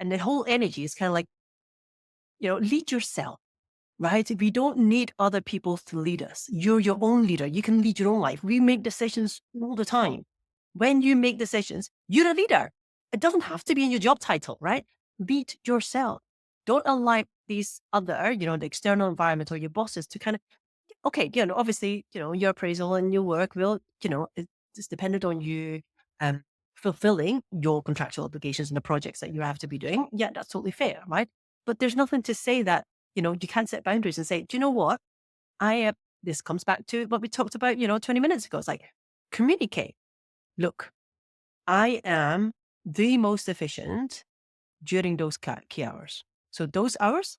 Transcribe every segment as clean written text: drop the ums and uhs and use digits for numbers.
And the whole energy is kind of like, lead yourself, right? We don't need other people to lead us. You're your own leader. You can lead your own life. We make decisions all the time. When you make decisions, you're a leader. It doesn't have to be in your job title, right? Lead yourself. Don't allow these other, the external environment or your bosses to kind of, okay, obviously, your appraisal and your work will, it's dependent on you fulfilling your contractual obligations and the projects that you have to be doing. Yeah, that's totally fair, right? But there's nothing to say that, you can't set boundaries and say, do you know what? This comes back to what we talked about, 20 minutes ago. It's like, communicate. Look, I am the most efficient during those key hours. So those hours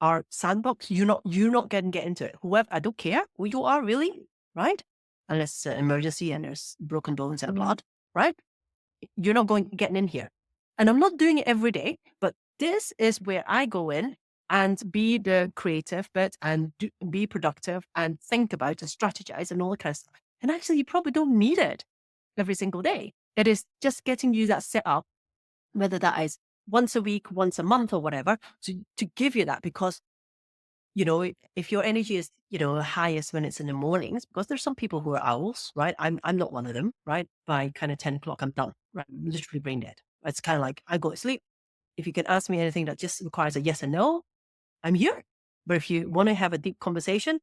are sandbox. You're not going to get into it. Whoever, I don't care who you are, really, right? Unless it's an emergency and there's broken bones and blood, right? You're not getting in here. And I'm not doing it every day, but this is where I go in and be the creative bit and be productive and think about and strategize and all that kind of stuff. And actually, you probably don't need it every single day. It is just getting you that set up, whether that is once a week, once a month or whatever, to give you that. Because, if your energy is, highest when it's in the mornings, because there's some people who are owls, right? I'm not one of them, right? By kind of 10 o'clock, I'm done, right? I'm literally brain dead. It's kind of like I go to sleep. If you can ask me anything that just requires a yes and no, I'm here. But if you want to have a deep conversation,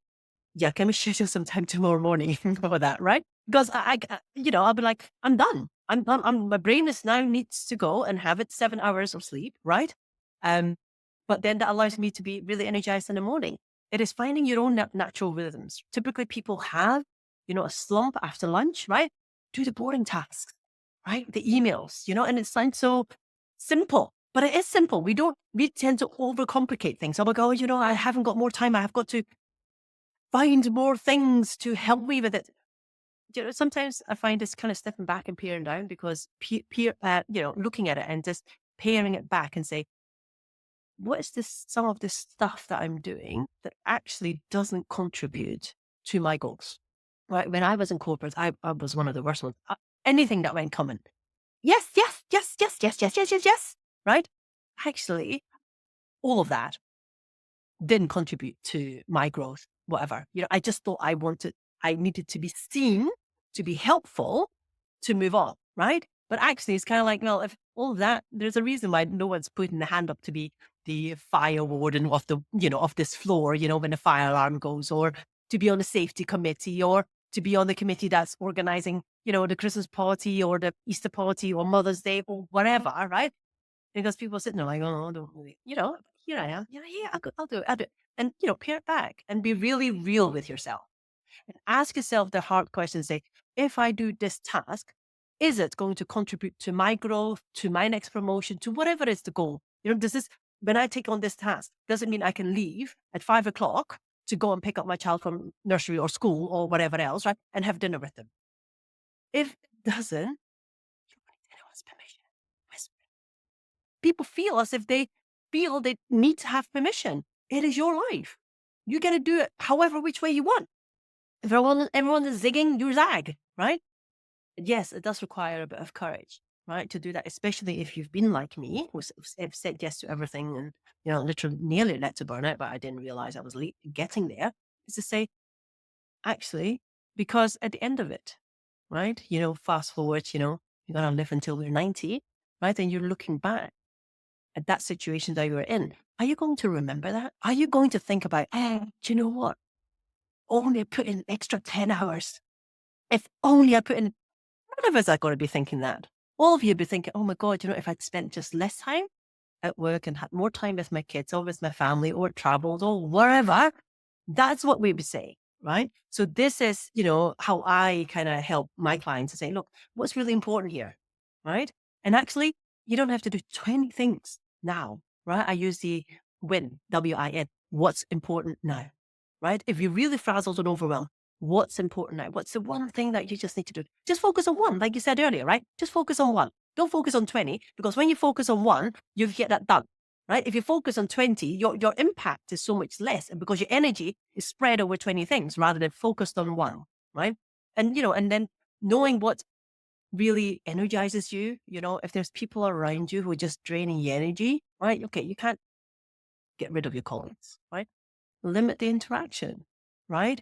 yeah, can we schedule some time tomorrow morning for that, right? Because I'll be like, I'm done. I'm done. My brain is now needs to go and have its 7 hours of sleep, right? But then that allows me to be really energized in the morning. It is finding your own natural rhythms. Typically, people have, a slump after lunch, right? Do the boring tasks, right? The emails, and it sounds so simple, but it is simple. We tend to overcomplicate things. I'm like, oh, I haven't got more time. I have got to find more things to help me with it. Sometimes I find this kind of stepping back and peering down, because looking at it and just paring it back and say, what is some of this stuff that I'm doing that actually doesn't contribute to my goals? Right? When I was in corporate, I was one of the worst ones. Anything that went common. Yes, yes, yes, yes, yes, yes, yes, yes, yes. Right? Actually, all of that didn't contribute to my growth, whatever. I just thought I needed to be seen to be helpful to move on, right? But actually, it's kind of like, well, if all of that, there's a reason why no one's putting the hand up to be the fire warden of of this floor, when the fire alarm goes, or to be on the safety committee, or to be on the committee that's organizing, the Christmas party or the Easter party or Mother's Day or whatever, right? Because people are sitting there like, oh, I don't really, here I am. Yeah, I'll do it. And, pare it back and be really real with yourself. And ask yourself the hard question. Say, if I do this task, is it going to contribute to my growth, to my next promotion, to whatever is the goal? When I take on this task, does it mean I can leave at 5 o'clock to go and pick up my child from nursery or school or whatever else, right? And have dinner with them. If it doesn't, you don't need anyone's permission. People feel as if they feel they need to have permission. It is your life. You got to do it however which way you want. If everyone is zigging, you zag, right? Yes, it does require a bit of courage, right, to do that, especially if you've been like me, who's said yes to everything and, literally nearly led to burnout, but I didn't realize I was getting there, is to say, actually, because at the end of it, right, fast forward, you're going to live until we're 90, right? And you're looking back at that situation that you were in. Are you going to remember that? Are you going to think about, do you know what? Only I put in an extra 10 hours. If only I put in, none of us are going to be thinking that. All of you be thinking, oh my God, if I'd spent just less time at work and had more time with my kids or with my family or traveled or wherever, that's what we would say, right? So this is, how I kind of help my clients to say, look, what's really important here, right? And actually, you don't have to do 20 things now, right? I use the WIN, W-I-N, what's important now, right? If you're really frazzled and overwhelmed, what's important now? What's the one thing that you just need to do? Just focus on one, like you said earlier, right? Just focus on one. Don't focus on 20, because when you focus on one, you get that done, right? If you focus on 20, your impact is so much less, and because your energy is spread over 20 things rather than focused on one, right? And, and then knowing what really energizes you, if there's people around you who are just draining your energy, right? Okay, you can't get rid of your colleagues, right? Limit the interaction, right?